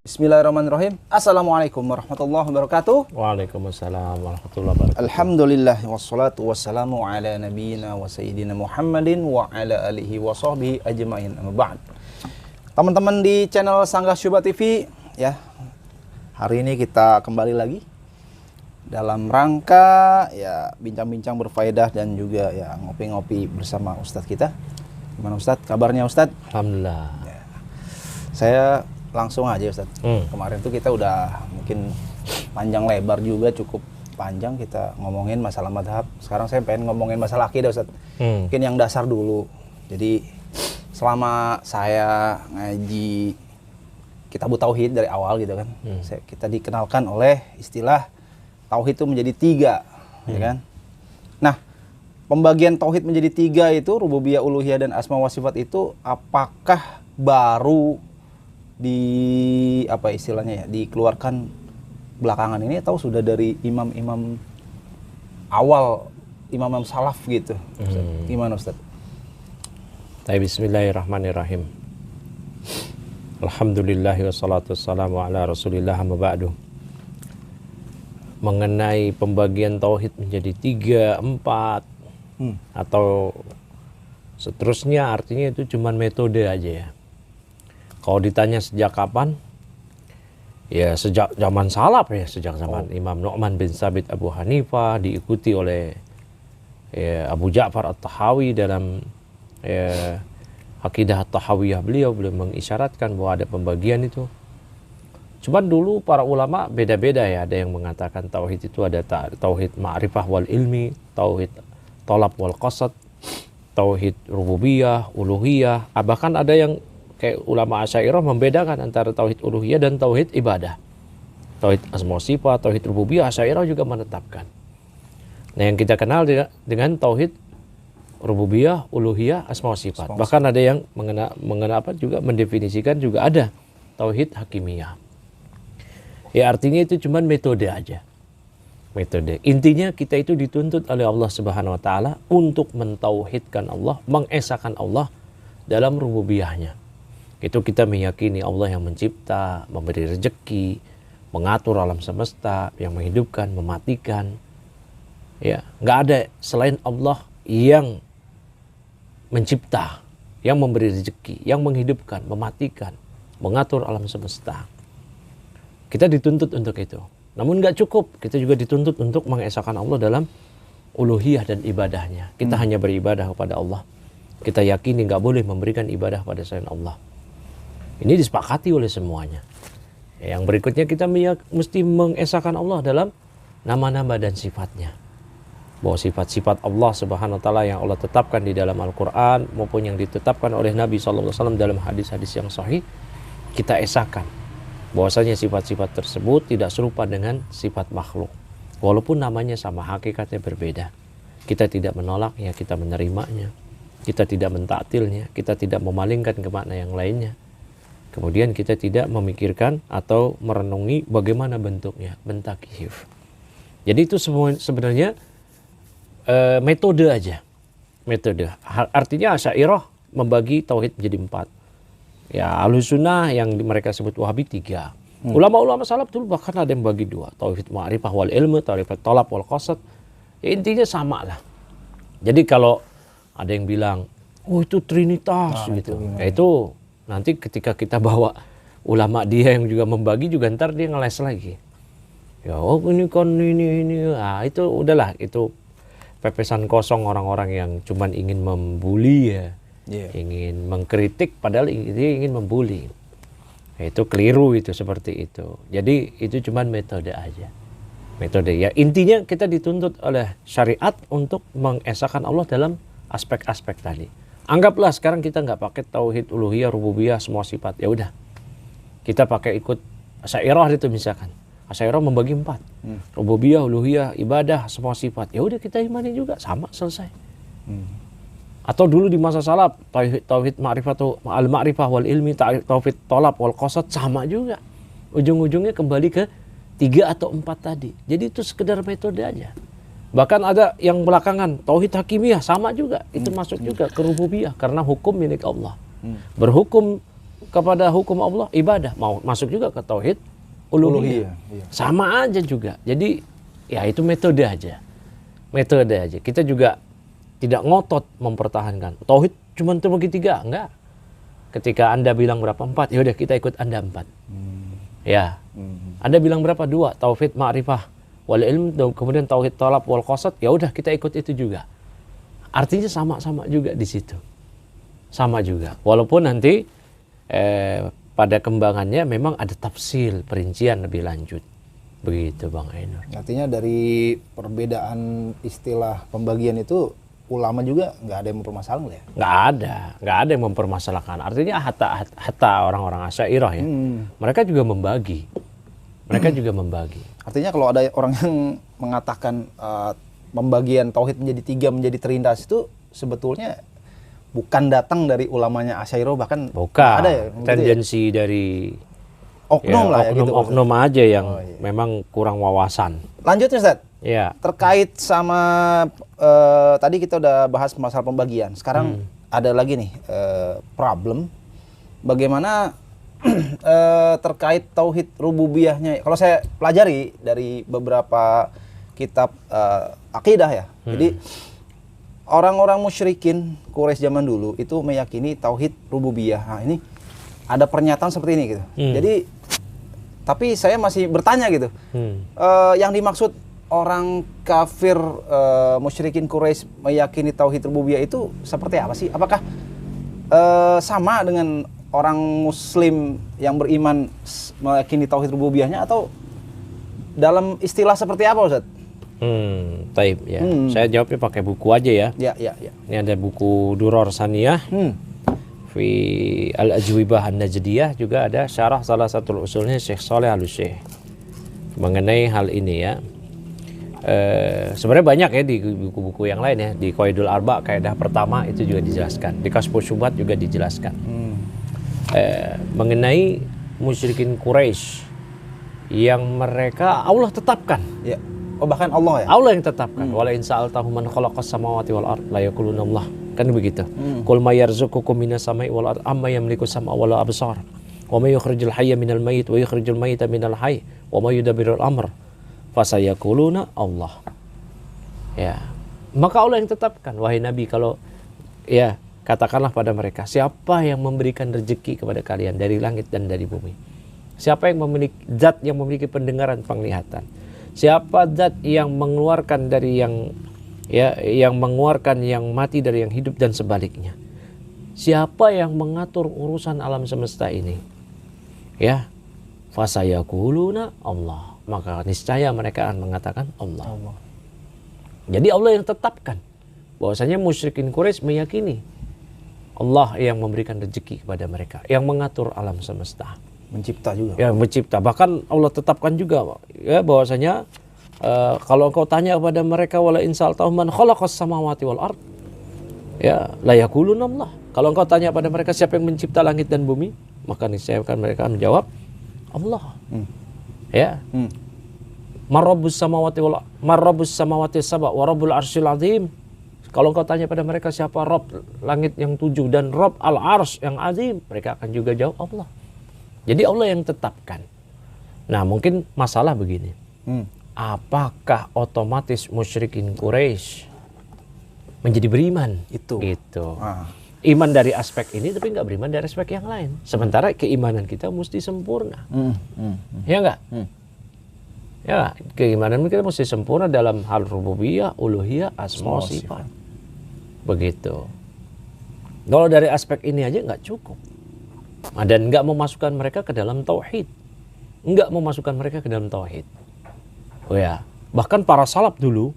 Bismillahirrahmanirrahim. Assalamualaikum warahmatullahi wabarakatuh. Waalaikumsalam warahmatullahi wabarakatuh. Alhamdulillah wassalatu wassalamu ala nabiyyina wa sayyidina Muhammadin wa ala alihi wa sahbihi ajmain. Amma ba'd. Teman-teman di channel Sanggah Syubhat TV, ya. Hari ini kita kembali lagi dalam rangka ya bincang-bincang berfaedah dan juga ya ngopi-ngopi bersama Ustadz kita. Gimana Ustadz? Kabarnya Ustadz? Alhamdulillah. Ya. Saya langsung aja Ustadz. Kemarin tuh kita udah mungkin panjang lebar juga, cukup panjang kita ngomongin masalah madhab. Sekarang saya pengen ngomongin masalah akidah Ustadz. Mungkin yang dasar dulu. Jadi selama saya ngaji kitab tauhid dari awal gitu kan, kita dikenalkan oleh istilah tauhid itu menjadi tiga, ya kan? Nah, pembagian tauhid menjadi tiga itu rububiyah, uluhiyah, dan asma wa sifat itu apakah baru di apa istilahnya ya dikeluarkan belakangan ini atau sudah dari imam-imam awal, imam-imam salaf gitu? Gimana Ustaz? Bismillahirrahmanirrahim. Alhamdulillahi wassalatu wassalamu ala rasulillah amma ba'du. Mengenai pembagian tauhid menjadi 3, 4 atau seterusnya, artinya itu cuma metode aja ya. Kalau ditanya sejak kapan? Ya sejak zaman salaf ya, sejak zaman Imam Nu'man bin Sabit Abu Hanifah, diikuti oleh Abu Ja'far At-Tahawi dalam Aqidah At-Tahawiyah beliau mengisyaratkan bahwa ada pembagian itu. Cuman dulu para ulama beda-beda ya, ada yang mengatakan tauhid itu ada tauhid ma'rifah wal ilmi, tauhid tolab wal qasad, tauhid rububiyah, uluhiyah, bahkan ada yang kayak ulama Asy'ariyah membedakan antara tauhid uluhiyah dan tauhid ibadah. Tauhid asma sifat, tauhid rububiyah, Asy'ariyah juga menetapkan. Nah, yang kita kenal dengan tauhid rububiyah, uluhiyah, asma sifat. Bahkan ada yang juga mendefinisikan juga ada tauhid hakimiyah. Ya artinya itu cuma metode aja. Metode. Intinya kita itu dituntut oleh Allah Subhanahu wa taala untuk mentauhidkan Allah, mengesahkan Allah dalam rububiyahnya. Itu kita meyakini Allah yang mencipta, memberi rezeki, mengatur alam semesta, yang menghidupkan, mematikan. Ya, nggak ada selain Allah yang mencipta, yang memberi rezeki, yang menghidupkan, mematikan, mengatur alam semesta. Kita dituntut untuk itu. Namun nggak cukup, kita juga dituntut untuk mengesahkan Allah dalam uluhiyah dan ibadahnya. Kita hanya beribadah kepada Allah. Kita yakini nggak boleh memberikan ibadah pada selain Allah. Ini disepakati oleh semuanya. Yang berikutnya kita mesti mengesahkan Allah dalam nama-nama dan sifatnya. Bahwa sifat-sifat Allah Subhanahu wa taala yang Allah tetapkan di dalam Al-Qur'an maupun yang ditetapkan oleh Nabi SAW dalam hadis-hadis yang sahih, kita esahkan. Bahwasanya sifat-sifat tersebut tidak serupa dengan sifat makhluk. Walaupun namanya sama, hakikatnya berbeda. Kita tidak menolaknya, kita menerimanya. Kita tidak mentaktilnya, kita tidak memalingkan ke makna yang lainnya. Kemudian kita tidak memikirkan atau merenungi bagaimana bentuknya, bentakif. Jadi itu semua sebenarnya metode aja. Metode. Artinya Asy'ariyah membagi tauhid menjadi 4. Ya, Ahlussunnah yang mereka sebut Wahabi 3. Ulama-ulama salaf dulu bahkan ada yang bagi 2. Tauhid ma'rifah wal ilmu, tauhid tolab wal qasad. Ya, intinya sama lah. Jadi kalau ada yang bilang, oh itu trinitas gitu. Ya, itu nanti ketika kita bawa ulama dia yang juga membagi juga ntar dia ngeles lagi. Ya ini kan ini. Nah, itu udahlah, itu pepesan kosong orang-orang yang cuman ingin membuli ya. Ingin mengkritik padahal dia ingin membuli. Nah, itu keliru itu seperti itu. Jadi itu cuman metode aja. Metode ya, intinya kita dituntut oleh syariat untuk mengesahkan Allah dalam aspek-aspek tadi. Anggaplah sekarang kita nggak pakai tauhid uluhiyah, rububiyah, semua sifat. Ya udah, kita pakai ikut Asy'ariyah itu misalkan. Asy'ariyah membagi 4. Rububiyah, uluhiyah, ibadah, semua sifat. Ya udah kita imani juga, sama, selesai. Atau dulu di masa salaf, tauhid ma'rifatu al-ma'rifah wal ilmi, tauhid tolab wal qasad, sama juga. Ujung-ujungnya kembali ke 3 atau 4 tadi. Jadi itu sekedar metode aja. Bahkan ada yang belakangan tauhid hakimiyah, sama juga, itu masuk juga ke rububiyah karena hukum milik Allah. Berhukum kepada hukum Allah ibadah, mau masuk juga ke tauhid uluhiyah. Iya. Sama aja juga. Jadi ya itu metode aja. Kita juga tidak ngotot mempertahankan tauhid cuma terbagi 3, enggak. Ketika Anda bilang berapa 4, ya udah kita ikut Anda 4. Ya. Anda bilang berapa 2, tauhid ma'rifah wal ilm, kemudian tauhid talab wal qasad, ya udah kita ikut itu juga. Artinya sama-sama juga di situ. Sama juga. Walaupun nanti pada kembangannya memang ada tafsil, perincian lebih lanjut. Begitu Bang Ainur. Artinya dari perbedaan istilah pembagian itu ulama juga nggak ada yang mempermasalahkan ya? Nggak ada yang mempermasalahkan. Artinya hatta orang-orang Asy'ariyah ya, mereka juga membagi. Artinya kalau ada orang yang mengatakan pembagian tauhid menjadi 3 menjadi terindas itu sebetulnya bukan datang dari ulamanya Asy'ariyah, bahkan bukan ada ya, tendensi dari oknum lah ya gitu. Oknum aja yang memang kurang wawasan. Lanjut Ustaz. Ya. Terkait sama tadi kita udah bahas masalah pembagian. Sekarang ada lagi nih problem bagaimana terkait tauhid rububiyahnya. Kalau saya pelajari dari beberapa kitab akidah ya. Jadi orang-orang musyrikin Quraisy zaman dulu itu meyakini tauhid rububiyah. Nah, ini ada pernyataan seperti ini gitu. Jadi tapi saya masih bertanya gitu. Yang dimaksud orang kafir musyrikin Quraisy meyakini tauhid rububiyah itu seperti apa sih? Apakah sama dengan orang muslim yang beriman meyakini tauhid rububiyahnya, atau dalam istilah seperti apa Ustaz? Taib ya. Saya jawabnya pakai buku aja ya. Ya. Ini ada buku Duror Saniyah fi Al-Ajwibah An-Najdiyah, juga ada syarah salah satu usulnya Syekh Shalih Al-Utsaimin mengenai hal ini ya. Sebenarnya banyak ya di buku-buku yang lain ya. Di Qawaidul Arba kaidah pertama itu juga dijelaskan. Di Kashfus Syubhat juga dijelaskan. Mengenai musyrikin Quraisy yang mereka Allah tetapkan. Ya. Oh, bahkan Allah ya? Allah yang tetapkan. Wala in sa'altahum man khalaqas samawati wal ard la yaquluna Allah. Kan begitu. Qul may yarzuqukum minas sama'i wal ard amma yamliku sam'a wal absar. Wa may yukhrijul hayya minal mayyit wa yukhrijul mayyita minal hayy wa may yudabbirul amr. Fasayaquluna Allah. Ya. Maka Allah yang tetapkan, wahai Nabi, kalau ya katakanlah pada mereka, siapa yang memberikan rezeki kepada kalian dari langit dan dari bumi? Siapa yang memiliki zat yang memiliki pendengaran, penglihatan? Siapa zat yang mengeluarkan dari yang mengeluarkan yang mati dari yang hidup dan sebaliknya? Siapa yang mengatur urusan alam semesta ini? Ya. Fasayaquluna Allah. Maka niscaya mereka akan mengatakan Allah. Jadi Allah yang tetapkan bahwasanya musyrikin Quraisy meyakini Allah yang memberikan rezeki kepada mereka, yang mengatur alam semesta, mencipta juga. Ya, mencipta. Bahkan Allah tetapkan juga ya bahwasanya kalau engkau tanya kepada mereka wala insal man khalaqas samawati wal ard, ya la yaquluna Allah. Kalau engkau tanya pada mereka siapa yang mencipta langit dan bumi, maka niscaya mereka menjawab Allah. Ya. Marrabbus samawati sab'a wa rabbul arsyil azim. Kalau engkau tanya pada mereka siapa Rabb langit yang 7 dan Rabb al-arsy yang azim, mereka akan juga jawab Allah. Jadi Allah yang tetapkan. Nah, mungkin masalah begini. Apakah otomatis musyrikin Quraisy menjadi beriman? Itu. Gitu. Iman dari aspek ini tapi nggak beriman dari aspek yang lain. Sementara keimanan kita mesti sempurna. Ya enggak? Ya, keimanan kita mesti sempurna dalam hal rububiyah, uluhiyah, asma sifat. Begitu. Kalau dari aspek ini aja nggak cukup. Dan nggak memasukkan mereka ke dalam tauhid. Nggak memasukkan mereka ke dalam tauhid. Oh ya, bahkan para salaf dulu,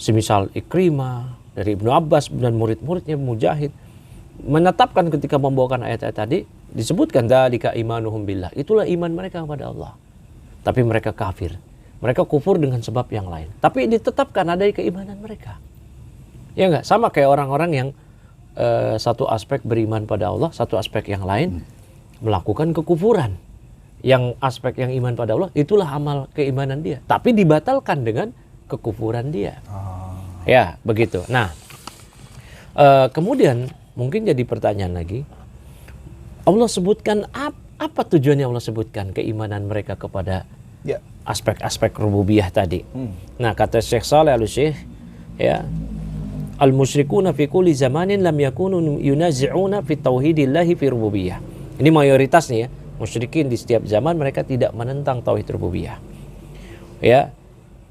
semisal Ikrimah, dari Ibnu Abbas dan murid-muridnya Mujahid, menetapkan ketika membawakan ayat-ayat tadi, disebutkan dzalika imanuhum billah. Itulah iman mereka kepada Allah. Tapi mereka kafir. Mereka kufur dengan sebab yang lain. Tapi ditetapkan ada keimanan mereka. Ya enggak? Sama kayak orang-orang yang satu aspek beriman pada Allah, satu aspek yang lain melakukan kekufuran. Yang aspek yang iman pada Allah, itulah amal keimanan dia. Tapi dibatalkan dengan kekufuran dia. Ya, begitu. Nah, kemudian mungkin jadi pertanyaan lagi. Allah sebutkan apa tujuannya Allah sebutkan keimanan mereka kepada aspek-aspek rububiyah tadi. Nah, kata Syekh Shalih Al-Syekh, ya, al-musyrikuna fi kulli zamanin lam yakunu yunazi'una fi tauhidillahi fi rububiyah. Ini mayoritas nih ya, musyrikin di setiap zaman mereka tidak menentang tauhid rububiyah. Ya.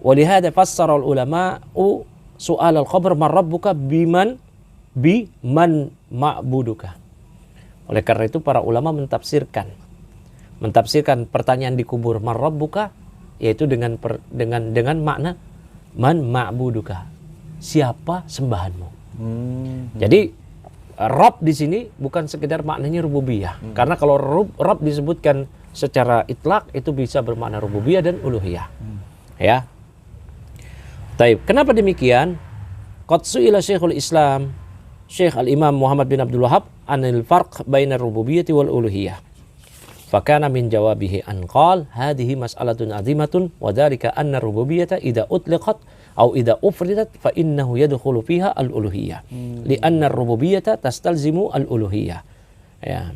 Walihada fassara al-ulama'u su'al al-qabr man rabbuka biman ma'buduka. Oleh karena itu para ulama mentafsirkan pertanyaan di kubur man rabbuka, yaitu dengan makna man ma'buduka, siapa sembahanmu. Jadi Rabb di sini bukan sekedar maknanya rububiyah. Karena kalau Rabb disebutkan secara itlak itu bisa bermakna rububiyah dan uluhiyah. Ya. Taib. Kenapa demikian? Qad su'ila Syekhul Islam Syekh Al-Imam Muhammad bin Abdul Wahhab anil farq baina rububiyyati wal uluhiyah. Fakana min jawabihi an qala hadhihi mas'alatun 'azimatun wa dhalika anna rububiyyata idza utliqat aw idza ufridat fa innahu yadkhulu fiha al-uluhiyyah. Li'anna ar-rububiyyata tastalzimu al-uluhiyyah. Ya.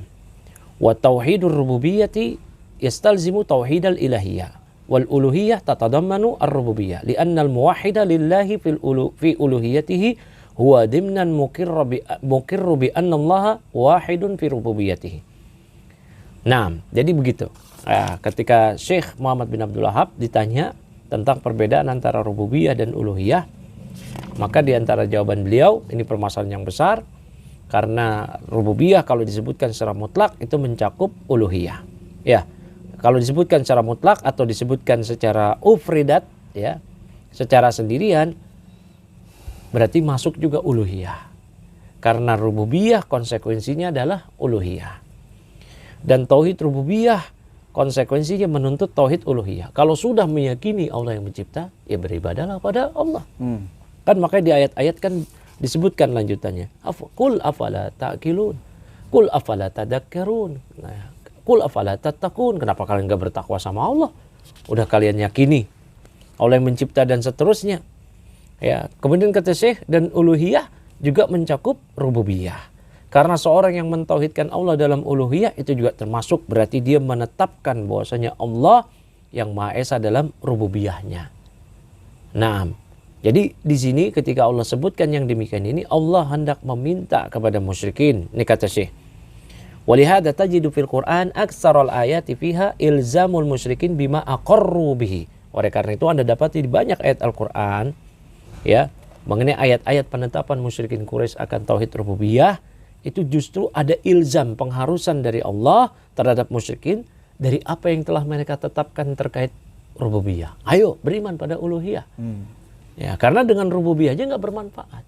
Wa tauhidur rububiyyati yastalzimu tauhidal ilahiyyah. Wal uluhiyyah tatadammanu ar-rububiyyah. Li'anna al-muwahhida lillahi fi uluhiyyatihi huwa dimnan muqirru bi anna Allah wahidun fi rububiyyatihi. Nah, jadi begitu. Ketika Syekh Muhammad bin Abdul Wahhab ditanya tentang perbedaan antara rububiyah dan uluhiyah, maka di antara jawaban beliau, ini permasalahan yang besar, karena rububiyah kalau disebutkan secara mutlak itu mencakup uluhiyah. Ya, kalau disebutkan secara mutlak atau disebutkan secara ufridat, ya, secara sendirian, berarti masuk juga uluhiyah. Karena rububiyah konsekuensinya adalah uluhiyah. Dan tauhid rububiyah konsekuensinya menuntut tauhid uluhiyah. Kalau sudah meyakini Allah yang mencipta, ya beribadahlah pada Allah. Kan makanya di ayat-ayat kan disebutkan lanjutannya. Qul afala ta'qilun. Qul afala tadakkarun. Nah, qul afala tattaqun. Kenapa kalian enggak bertakwa sama Allah? Udah kalian yakini Allah yang mencipta dan seterusnya. Ya, kemudian kata Syekh, dan uluhiyah juga mencakup rububiyah. Karena seorang yang mentauhidkan Allah dalam uluhiyah itu juga termasuk berarti dia menetapkan bahwasanya Allah yang Maha Esa dalam rububiyahnya. Nah, jadi di sini ketika Allah sebutkan yang demikian ini, Allah hendak meminta kepada musyrikin. Ini kata Syekh. Walihada tajidu fil Qur'an aktsarul ayati fiha ilzamul musyrikin bima aqarru bihi. Oleh karena itu Anda dapati di banyak ayat Al-Qur'an, ya, mengenai ayat-ayat penetapan musyrikin Quraisy akan tauhid rububiyah, itu justru ada ilzam, pengharusan dari Allah terhadap musyrikin dari apa yang telah mereka tetapkan terkait rububiyah. Ayo beriman pada uluhiyah. Ya, karena dengan rububiyah aja nggak bermanfaat.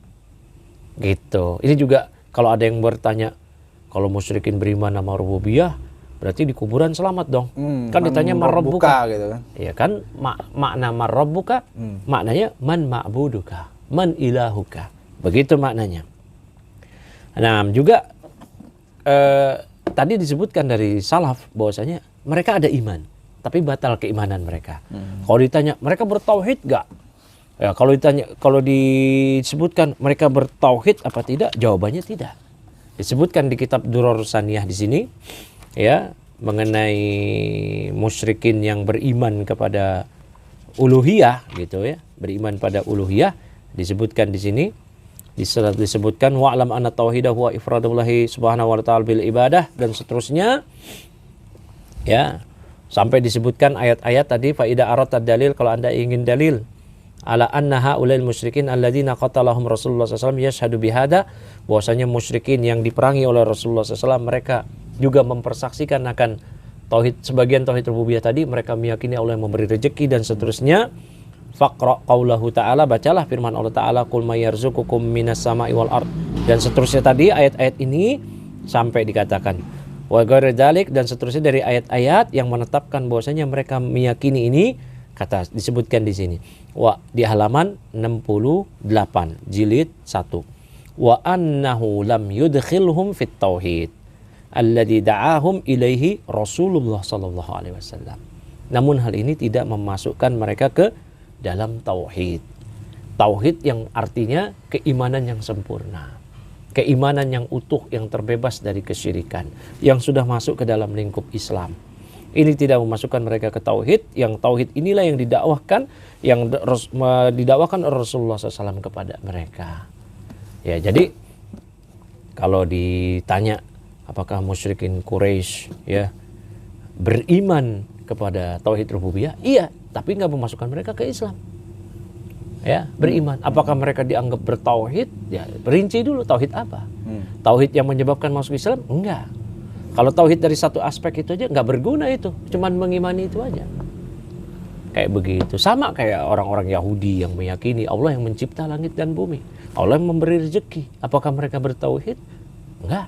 Gitu. Ini juga kalau ada yang bertanya, kalau musyrikin beriman sama rububiyah, berarti di kuburan selamat dong. Kan ditanya marabbuka gitu kan. Iya kan, makna marabbuka, maknanya man ma'buduka, man ilahuka. Begitu maknanya. Nah, juga tadi disebutkan dari salaf bahwasanya mereka ada iman, tapi batal keimanan mereka. Kalau ditanya mereka bertauhid gak? Ya, kalau disebutkan mereka bertauhid apa tidak? Jawabannya tidak. Disebutkan di kitab Duror Saniyah di sini, ya, mengenai musyrikin yang beriman kepada uluhiyah, gitu ya, beriman pada uluhiyah, disebutkan di sini. Disebutkan wa'lam anna tauhidahu wa ifradullahi subhanahu wa ta'ala bil ibadah dan seterusnya, ya, sampai disebutkan ayat-ayat tadi fa ida aradta dalil, kalau Anda ingin dalil ala anna haulal musyrikin alladzina qatalahum Rasulullah SAW yashhadu bihada, bahwasanya musyrikin yang diperangi oleh Rasulullah SAW mereka juga mempersaksikan akan tauhid, sebagian tauhid rububiyah tadi, mereka meyakini Allah yang memberi rezeki dan seterusnya. Faqra qaulahu ta'ala, bacalah firman Allah Ta'ala, qul may yarzuqukum minas sama'i wal ard, dan seterusnya tadi ayat-ayat ini sampai dikatakan wa ghairu dzalik, dan seterusnya dari ayat-ayat yang menetapkan bahwasanya mereka meyakini ini, kata disebutkan di sini di halaman 68 jilid 1, wa annahu lam yudkhilhum fit tauhid alladzi da'ahum ilaihi Rasulullah sallallahu alaihi wasallam. Namun hal ini tidak memasukkan mereka ke dalam tauhid. Tauhid yang artinya keimanan yang sempurna. keimanan yang utuh, yang terbebas dari kesyirikan, yang sudah masuk ke dalam lingkup Islam. Ini tidak memasukkan mereka ke tauhid, yang tauhid inilah yang didakwahkan, yang didakwakan oleh Rasulullah SAW kepada mereka. Ya, jadi kalau ditanya apakah musyrikin Quraisy ya beriman kepada tauhid rububiyah, iya, tapi nggak memasukkan mereka ke Islam. Ya, beriman. Apakah mereka dianggap bertauhid? Ya, rinci dulu tauhid apa? Tauhid yang menyebabkan masuk Islam? Enggak. Kalau tauhid dari satu aspek itu aja nggak berguna itu, cuman mengimani itu aja. Kayak begitu. Sama kayak orang-orang Yahudi yang meyakini Allah yang mencipta langit dan bumi, Allah yang memberi rezeki. Apakah mereka bertauhid? Enggak.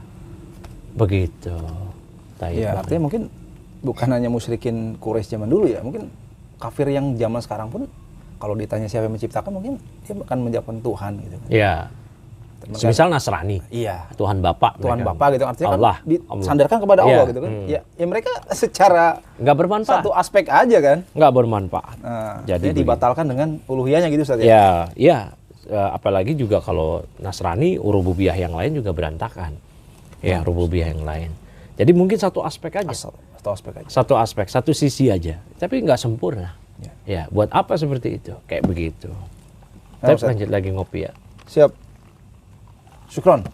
Begitu. Ya, artinya mungkin bukan hanya musyrikin Quraisy zaman dulu ya, mungkin kafir yang zaman sekarang pun kalau ditanya siapa yang menciptakan, mungkin dia akan menjawabkan Tuhan gitu kan. Iya. Misal Nasrani, iya, Tuhan Bapak, Bapak gitu, artinya Allah, kan disandarkan kepada Allah gitu kan. Ya mereka secara nggak bermanfaat. Satu aspek aja kan. Nggak bermanfaat. Jadi dibatalkan dengan uluhiyahnya gitu Ustaz ya. Ya, apalagi juga kalau Nasrani, rububiyah yang lain juga berantakan. Ya, rububiyah yang lain. Jadi mungkin satu aspek aja. Satu aspek aja. Satu aspek, satu sisi aja. Tapi nggak sempurna. Ya, buat apa seperti itu? Kayak begitu. Tapi lanjut lagi ngopi ya. Siap. Syukron.